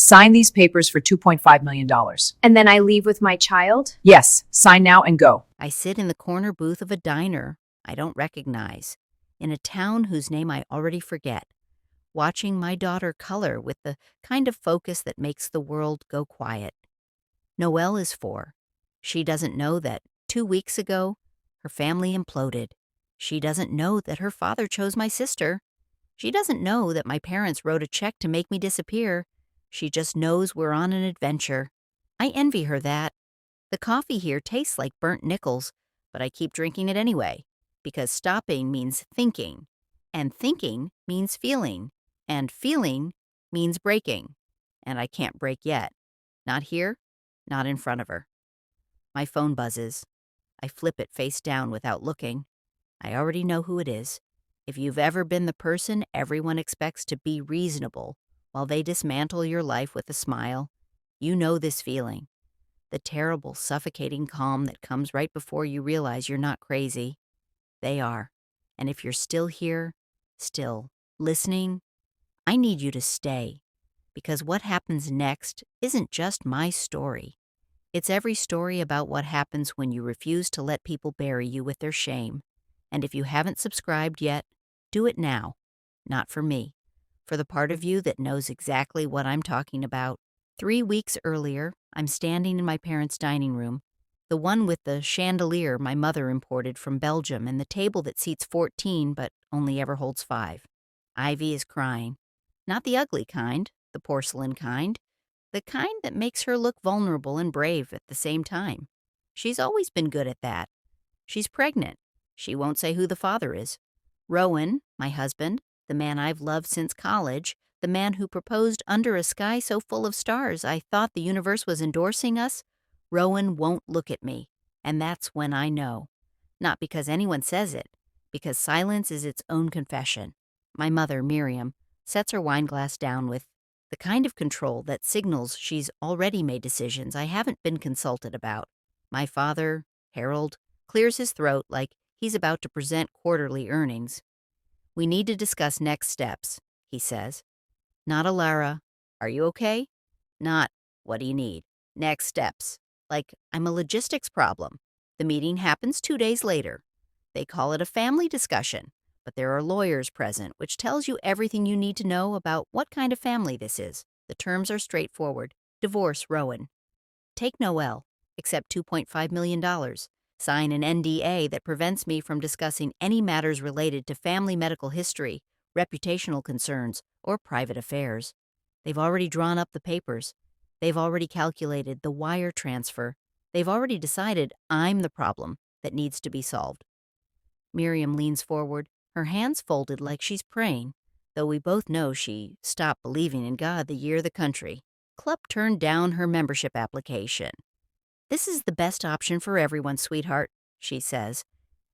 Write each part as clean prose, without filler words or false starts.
Sign these papers for $2.5 million. And then I leave with my child? Yes, sign now and go. I sit in the corner booth of a diner I don't recognize, in a town whose name I already forget, watching my daughter color with the kind of focus that makes the world go quiet. Noelle is 4. She doesn't know that 2 weeks ago, her family imploded. She doesn't know that her father chose my sister. She doesn't know that my parents wrote a check to make me disappear. She just knows we're on an adventure. I envy her that. The coffee here tastes like burnt nickels, but I keep drinking it anyway, because stopping means thinking, and thinking means feeling, and feeling means breaking, and I can't break yet. Not here, not in front of her. My phone buzzes. I flip it face down without looking. I already know who it is. If you've ever been the person everyone expects to be reasonable while they dismantle your life with a smile, you know this feeling. The terrible, suffocating calm that comes right before you realize you're not crazy. They are. And if you're still here, still listening, I need you to stay. Because what happens next isn't just my story. It's every story about what happens when you refuse to let people bury you with their shame. And if you haven't subscribed yet, do it now. Not for me. For the part of you that knows exactly what I'm talking about. 3 weeks earlier, I'm standing in my parents' dining room, the one with the chandelier my mother imported from Belgium and the table that seats 14 but only ever holds 5. Ivy is crying. Not the ugly kind, the porcelain kind, the kind that makes her look vulnerable and brave at the same time. She's always been good at that. She's pregnant. She won't say who the father is. Rowan, my husband, the man I've loved since college, the man who proposed under a sky so full of stars I thought the universe was endorsing us, Rowan won't look at me, and that's when I know. Not because anyone says it, because silence is its own confession. My mother, Miriam, sets her wine glass down with the kind of control that signals she's already made decisions I haven't been consulted about. My father, Harold, clears his throat like he's about to present quarterly earnings. We need to discuss next steps, he says. Not Alara, are you okay? Not, what do you need? Next steps. Like I'm a logistics problem. The meeting happens 2 days later. They call it a family discussion, but there are lawyers present, which tells you everything you need to know about what kind of family this is. The terms are straightforward. Divorce Rowan. Take Noelle, accept $2.5 million. Sign an NDA that prevents me from discussing any matters related to family medical history, reputational concerns, or private affairs. They've already drawn up the papers. They've already calculated the wire transfer. They've already decided I'm the problem that needs to be solved. Miriam leans forward, her hands folded like she's praying, though we both know she stopped believing in God the year the country. Club turned down her membership application. This is the best option for everyone, sweetheart, she says,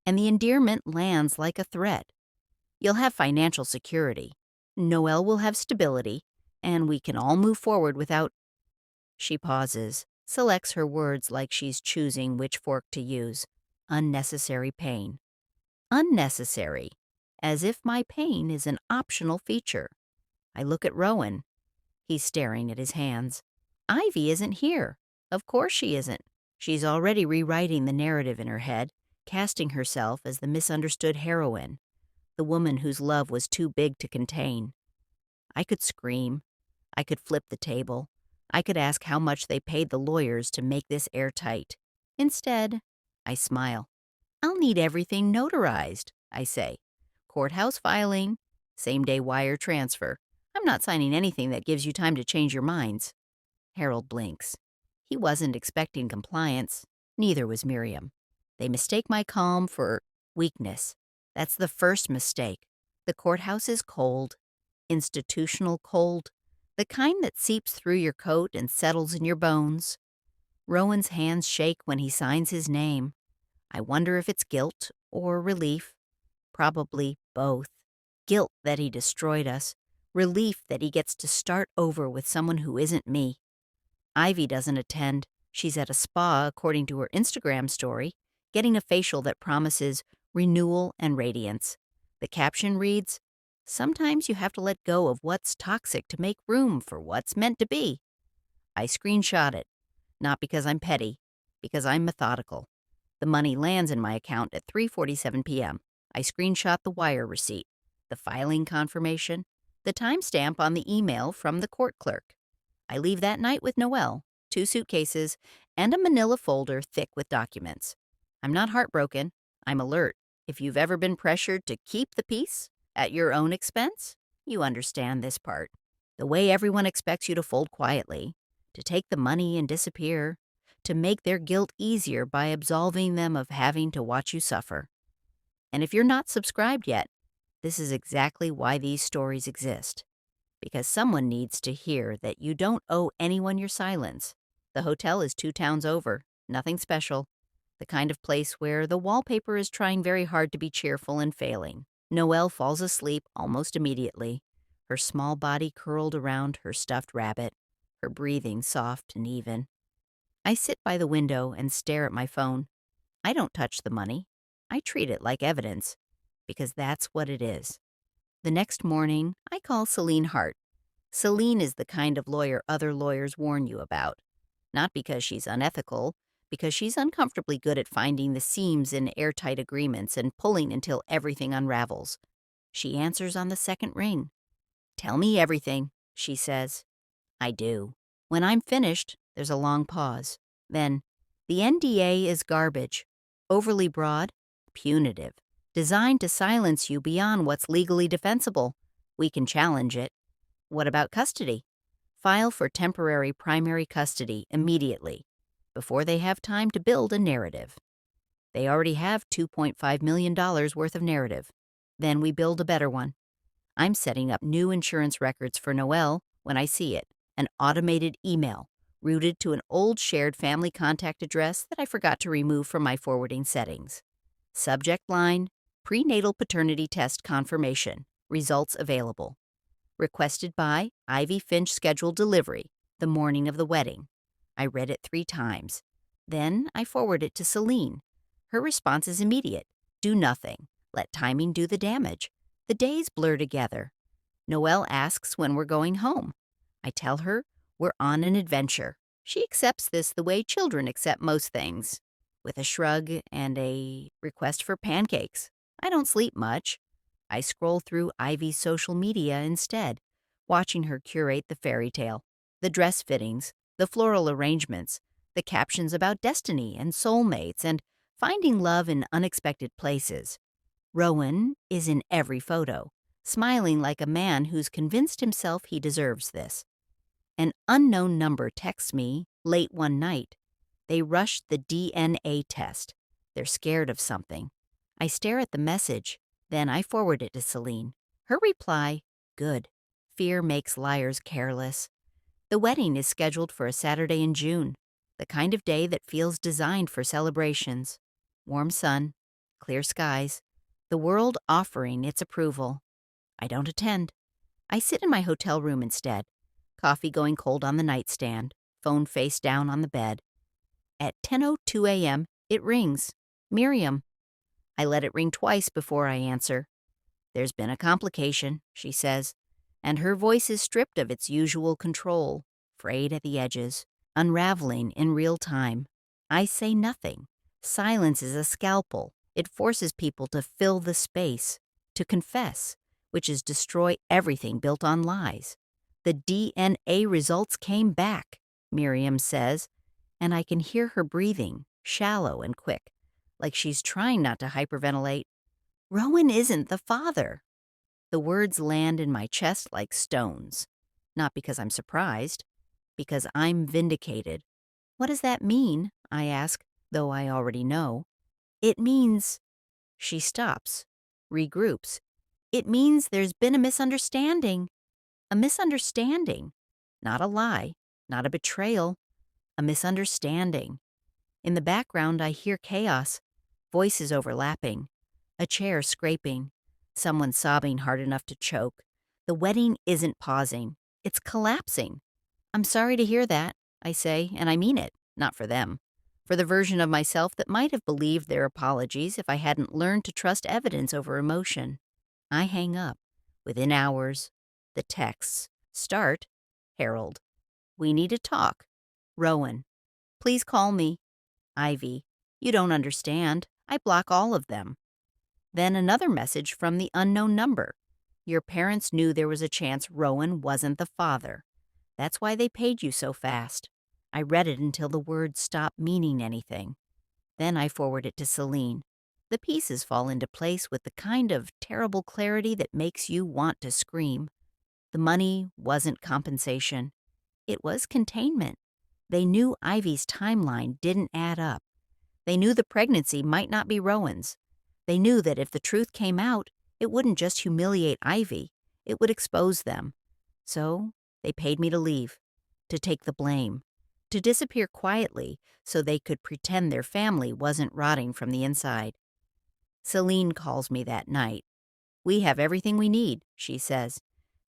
and the endearment lands like a threat. You'll have financial security. Noelle will have stability, and we can all move forward without... She pauses, selects her words like she's choosing which fork to use. Unnecessary pain. Unnecessary, as if my pain is an optional feature. I look at Rowan. He's staring at his hands. Ivy isn't here. Of course she isn't. She's already rewriting the narrative in her head, casting herself as the misunderstood heroine, the woman whose love was too big to contain. I could scream. I could flip the table. I could ask how much they paid the lawyers to make this airtight. Instead, I smile. I'll need everything notarized, I say. Courthouse filing, same-day wire transfer. I'm not signing anything that gives you time to change your minds. Harold blinks. He wasn't expecting compliance. Neither was Miriam. They mistake my calm for weakness. That's the first mistake. The courthouse is cold. Institutional cold. The kind that seeps through your coat and settles in your bones. Rowan's hands shake when he signs his name. I wonder if it's guilt or relief. Probably both. Guilt that he destroyed us. Relief that he gets to start over with someone who isn't me. Ivy doesn't attend. She's at a spa, according to her Instagram story, getting a facial that promises renewal and radiance. The caption reads, Sometimes you have to let go of what's toxic to make room for what's meant to be. I screenshot it, not because I'm petty, because I'm methodical. The money lands in my account at 3:47 p.m. I screenshot the wire receipt, the filing confirmation, the timestamp on the email from the court clerk. I leave that night with Noelle, 2 suitcases, and a manila folder thick with documents. I'm not heartbroken. I'm alert. If you've ever been pressured to keep the peace at your own expense, you understand this part. The way everyone expects you to fold quietly, to take the money and disappear, to make their guilt easier by absolving them of having to watch you suffer. And if you're not subscribed yet, this is exactly why these stories exist. Because someone needs to hear that you don't owe anyone your silence. The hotel is 2 towns over, nothing special. The kind of place where the wallpaper is trying very hard to be cheerful and failing. Noelle falls asleep almost immediately, her small body curled around her stuffed rabbit, her breathing soft and even. I sit by the window and stare at my phone. I don't touch the money. I treat it like evidence, because that's what it is. The next morning, I call Celine Hart. Celine is the kind of lawyer other lawyers warn you about. Not because she's unethical, because she's uncomfortably good at finding the seams in airtight agreements and pulling until everything unravels. She answers on the second ring. "Tell me everything," she says. I do. When I'm finished, there's a long pause. Then, "The NDA is garbage. Overly broad, punitive, designed to silence you beyond what's legally defensible. We can challenge it. What about custody? File for temporary primary custody immediately, before they have time to build a narrative." They already have $2.5 million worth of narrative. Then we build a better one. I'm setting up new insurance records for Noelle when I see it, an automated email routed to an old shared family contact address that I forgot to remove from my forwarding settings. Subject line, prenatal paternity test confirmation, results available. Requested by Ivy Finch scheduled delivery, the morning of the wedding. I read it 3 times. Then I forward it to Celine. Her response is immediate. Do nothing. Let timing do the damage. The days blur together. Noelle asks when we're going home. I tell her we're on an adventure. She accepts this the way children accept most things, with a shrug and a request for pancakes. I don't sleep much. I scroll through Ivy's social media instead, watching her curate the fairy tale, the dress fittings, the floral arrangements, the captions about destiny and soulmates and finding love in unexpected places. Rowan is in every photo, smiling like a man who's convinced himself he deserves this. An unknown number texts me late one night. They rushed the DNA test. They're scared of something. I stare at the message. Then I forward it to Celine. Her reply, "Good. Fear makes liars careless." The wedding is scheduled for a Saturday in June, the kind of day that feels designed for celebrations. Warm sun, clear skies, the world offering its approval. I don't attend. I sit in my hotel room instead, coffee going cold on the nightstand, phone face down on the bed. At 10:02 a.m., it rings. Miriam. I let it ring twice before I answer. "There's been a complication," she says, and her voice is stripped of its usual control, frayed at the edges, unraveling in real time. I say nothing. Silence is a scalpel. It forces people to fill the space, to confess, which is destroy everything built on lies. "The DNA results came back," Miriam says, and I can hear her breathing, shallow and quick, like she's trying not to hyperventilate. "Rowan isn't the father." The words land in my chest like stones. Not because I'm surprised, because I'm vindicated. "What does that mean?" I ask, though I already know. "It means—" She stops, regroups. "It means there's been a misunderstanding." A misunderstanding. Not a lie, not a betrayal. A misunderstanding. In the background, I hear chaos, voices overlapping, a chair scraping, someone sobbing hard enough to choke. The wedding isn't pausing. It's collapsing. "I'm sorry to hear that," I say, and I mean it, not for them. For the version of myself that might have believed their apologies if I hadn't learned to trust evidence over emotion. I hang up, Within hours, the texts start, Harold, we need to talk. Rowan, please call me. Ivy, you don't understand. I block all of them. Then another message from the unknown number. Your parents knew there was a chance Rowan wasn't the father. That's why they paid you so fast. I read it until the words stopped meaning anything. Then I forward it to Celine. The pieces fall into place with the kind of terrible clarity that makes you want to scream. The money wasn't compensation. It was containment. They knew Ivy's timeline didn't add up. They knew the pregnancy might not be Rowan's. They knew that if the truth came out, it wouldn't just humiliate Ivy, it would expose them. So they paid me to leave, to take the blame, to disappear quietly so they could pretend their family wasn't rotting from the inside. Celine calls me that night. We have everything we need, she says.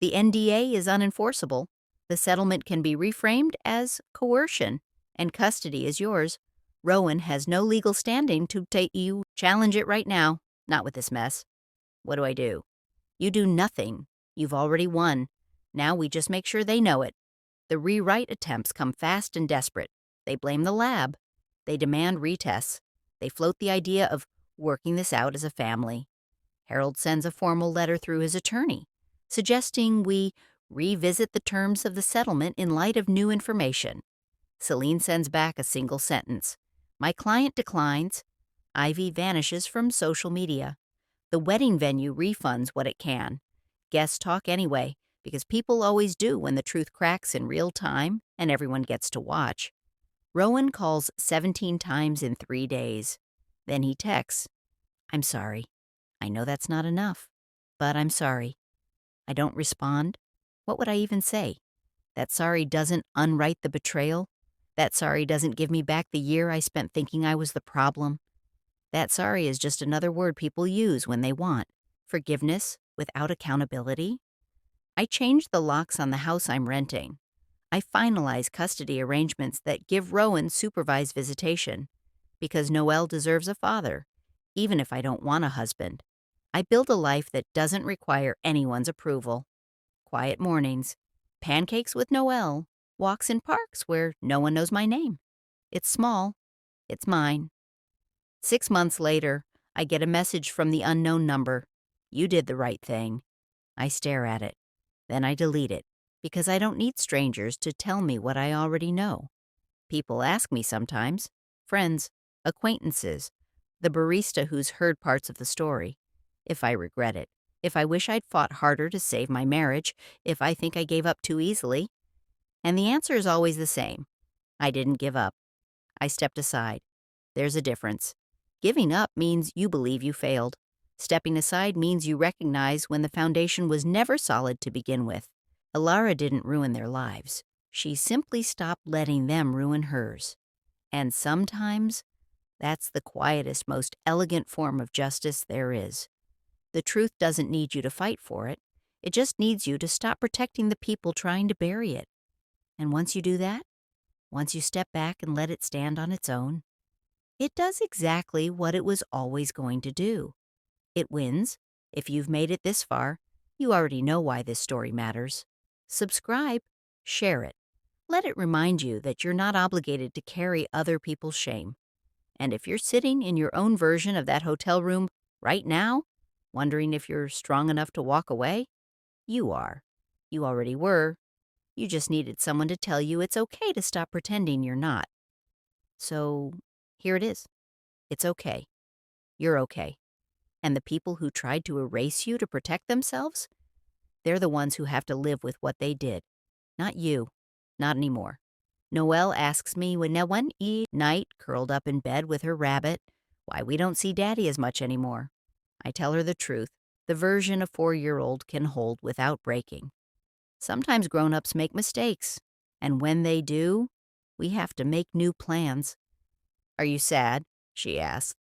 The NDA is unenforceable. The settlement can be reframed as coercion, and custody is yours. Rowan has no legal standing to take you. Challenge it right now. Not with this mess. What do? You do nothing. You've already won. Now we just make sure they know it. The rewrite attempts come fast and desperate. They blame the lab. They demand retests. They float the idea of working this out as a family. Harold sends a formal letter through his attorney, suggesting we revisit the terms of the settlement in light of new information. Celine sends back a single sentence. My client declines. Ivy vanishes from social media. The wedding venue refunds what it can. Guests talk anyway, because people always do when the truth cracks in real time and everyone gets to watch. Rowan calls 17 times in 3 days. Then he texts, I'm sorry. I know that's not enough, but I'm sorry. I don't respond. What would I even say? That sorry doesn't unwrite the betrayal? That sorry doesn't give me back the year I spent thinking I was the problem? That sorry is just another word people use when they want forgiveness without accountability. I changed the locks on the house I'm renting. I finalize custody arrangements that give Rowan supervised visitation, because Noelle deserves a father, even if I don't want a husband. I build a life that doesn't require anyone's approval. Quiet mornings, pancakes with Noelle, walks in parks where no one knows my name. It's small. It's mine. 6 months later, I get a message from the unknown number. You did the right thing. I stare at it. Then I delete it, because I don't need strangers to tell me what I already know. People ask me sometimes. Friends, acquaintances, the barista who's heard parts of the story. If I regret it. If I wish I'd fought harder to save my marriage. If I think I gave up too easily. And the answer is always the same. I didn't give up. I stepped aside. There's a difference. Giving up means you believe you failed. Stepping aside means you recognize when the foundation was never solid to begin with. Alara didn't ruin their lives. She simply stopped letting them ruin hers. And sometimes, that's the quietest, most elegant form of justice there is. The truth doesn't need you to fight for it. It just needs you to stop protecting the people trying to bury it. And once you do that, once you step back and let it stand on its own, it does exactly what it was always going to do. It wins. If you've made it this far, you already know why this story matters. Subscribe, share it. Let it remind you that you're not obligated to carry other people's shame. And if you're sitting in your own version of that hotel room right now, wondering if you're strong enough to walk away, you are. You already were. You just needed someone to tell you it's okay to stop pretending you're not. So, here it is. It's okay. You're okay. And the people who tried to erase you to protect themselves, they're the ones who have to live with what they did. Not you. Not anymore. Noelle asks me when one night, curled up in bed with her rabbit, why we don't see Daddy as much anymore. I tell her the truth, the version a 4-year-old can hold without breaking. Sometimes grown-ups make mistakes, and when they do, we have to make new plans. Are you sad? She asks.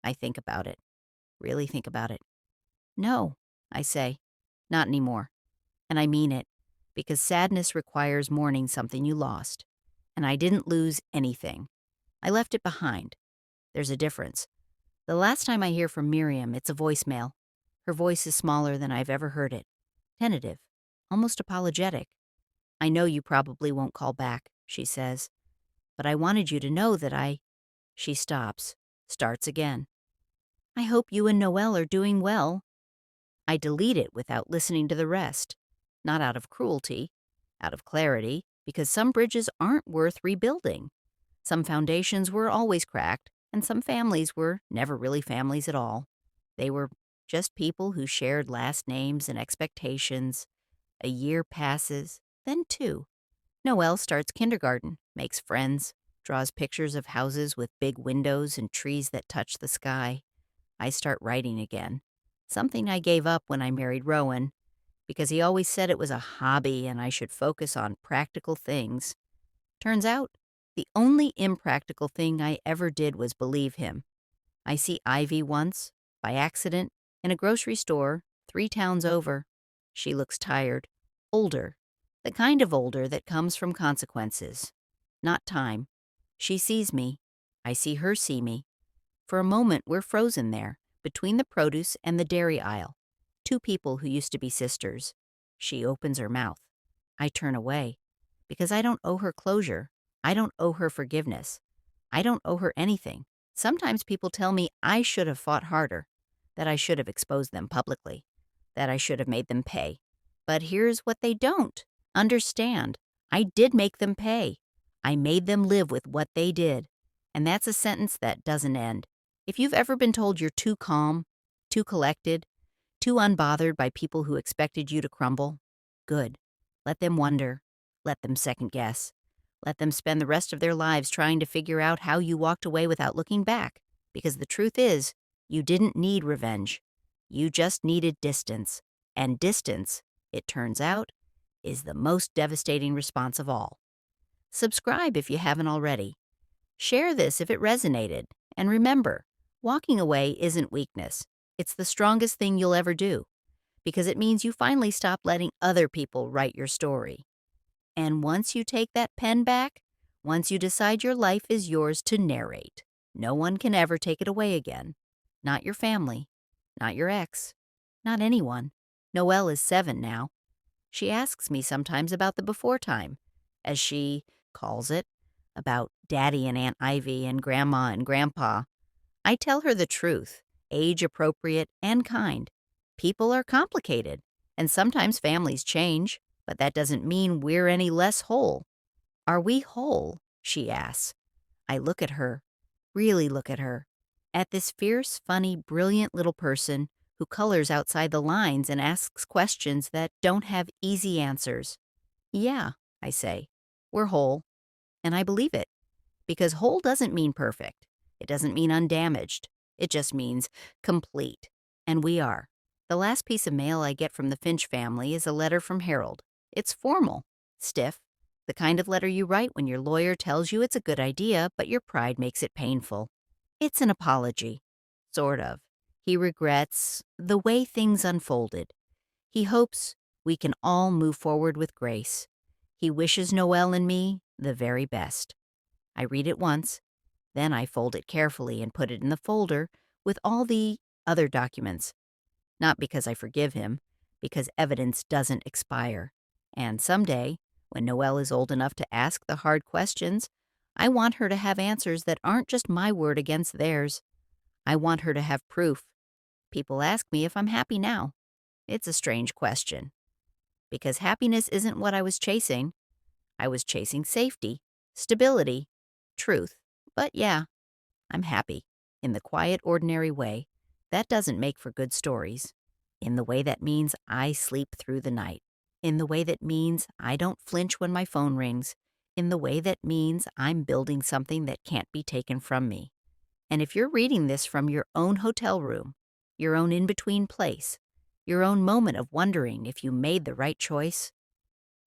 I think about it. Really think about it. No, I say. Not anymore. And I mean it, because sadness requires mourning something you lost. And I didn't lose anything. I left it behind. There's a difference. The last time I hear from Miriam, it's a voicemail. Her voice is smaller than I've ever heard it. tentative, almost apologetic. I know you probably won't call back, she says, but I wanted you to know that She stops, starts again. I hope you and Noelle are doing well. I delete it without listening to the rest. Not out of cruelty, out of clarity, because some bridges aren't worth rebuilding. Some foundations were always cracked, and some families were never really families at all. They were just people who shared last names and expectations. A year passes, then two. Noelle starts kindergarten, makes friends, draws pictures of houses with big windows and trees that touch the sky. I start writing again, something I gave up when I married Rowan, because he always said it was a hobby and I should focus on practical things. Turns out, the only impractical thing I ever did was believe him. I see Ivy once, by accident, in a grocery store 3 towns over. She looks tired, older, the kind of older that comes from consequences, not time. She sees me. I see her see me. For a moment, we're frozen there, between the produce and the dairy aisle. Two people who used to be sisters. She opens her mouth. I turn away, because I don't owe her closure. I don't owe her forgiveness. I don't owe her anything. Sometimes people tell me I should have fought harder, that I should have exposed them publicly, that I should have made them pay. But here's what they don't understand. I did make them pay. I made them live with what they did. And that's a sentence that doesn't end. If you've ever been told you're too calm, too collected, too unbothered by people who expected you to crumble, good. Let them wonder. Let them second guess. Let them spend the rest of their lives trying to figure out how you walked away without looking back. Because the truth is, you didn't need revenge. You just needed distance. And distance, it turns out, is the most devastating response of all. Subscribe if you haven't already. Share this if it resonated. And remember, walking away isn't weakness. It's the strongest thing you'll ever do. Because it means you finally stop letting other people write your story. And once you take that pen back, once you decide your life is yours to narrate, no one can ever take it away again. Not your family, not your ex, not anyone. Noelle is 7 now. She asks me sometimes about the before time, as she calls it, about Daddy and Aunt Ivy and Grandma and Grandpa. I tell her the truth, age-appropriate and kind. People are complicated, and sometimes families change, but that doesn't mean we're any less whole. Are we whole? She asks. I look at her, really look at her, at this fierce, funny, brilliant little person who colors outside the lines and asks questions that don't have easy answers. Yeah, I say, we're whole. And I believe it, because whole doesn't mean perfect. It doesn't mean undamaged. It just means complete. And we are. The last piece of mail I get from the Finch family is a letter from Harold. It's formal, stiff, the kind of letter you write when your lawyer tells you it's a good idea, but your pride makes it painful. It's an apology, sort of. He regrets the way things unfolded. He hopes we can all move forward with grace. He wishes Noelle and me the very best. I read it once, then I fold it carefully and put it in the folder with all the other documents. Not because I forgive him, because evidence doesn't expire. And someday, when Noelle is old enough to ask the hard questions, I want her to have answers that aren't just my word against theirs. I want her to have proof. People ask me if I'm happy now. It's a strange question. Because happiness isn't what I was chasing. I was chasing safety, stability, truth. But yeah, I'm happy. In the quiet, ordinary way. That doesn't make for good stories. In the way that means I sleep through the night. In the way that means I don't flinch when my phone rings. In the way that means I'm building something that can't be taken from me. And if you're reading this from your own hotel room, your own in-between place, your own moment of wondering if you made the right choice,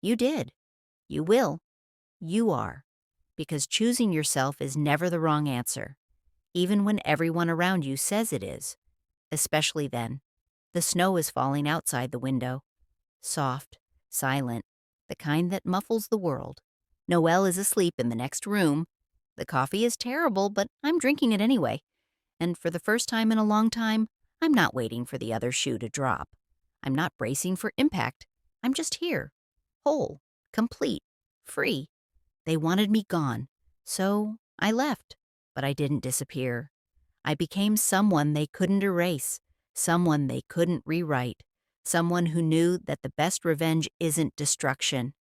you did. You will. You are. Because choosing yourself is never the wrong answer, even when everyone around you says it is. Especially then. The snow is falling outside the window. Soft, silent, the kind that muffles the world. Noelle is asleep in the next room. The coffee is terrible, but I'm drinking it anyway. And for the first time in a long time, I'm not waiting for the other shoe to drop. I'm not bracing for impact. I'm just here, whole, complete, free. They wanted me gone, so I left, but I didn't disappear. I became someone they couldn't erase, someone they couldn't rewrite, someone who knew that the best revenge isn't destruction.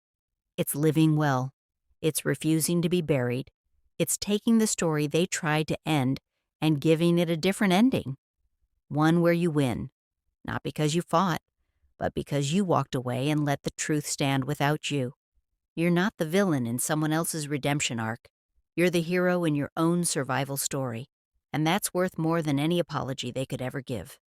It's living well. It's refusing to be buried. It's taking the story they tried to end and giving it a different ending. One where you win, not because you fought, but because you walked away and let the truth stand without you. You're not the villain in someone else's redemption arc. You're the hero in your own survival story. And that's worth more than any apology they could ever give.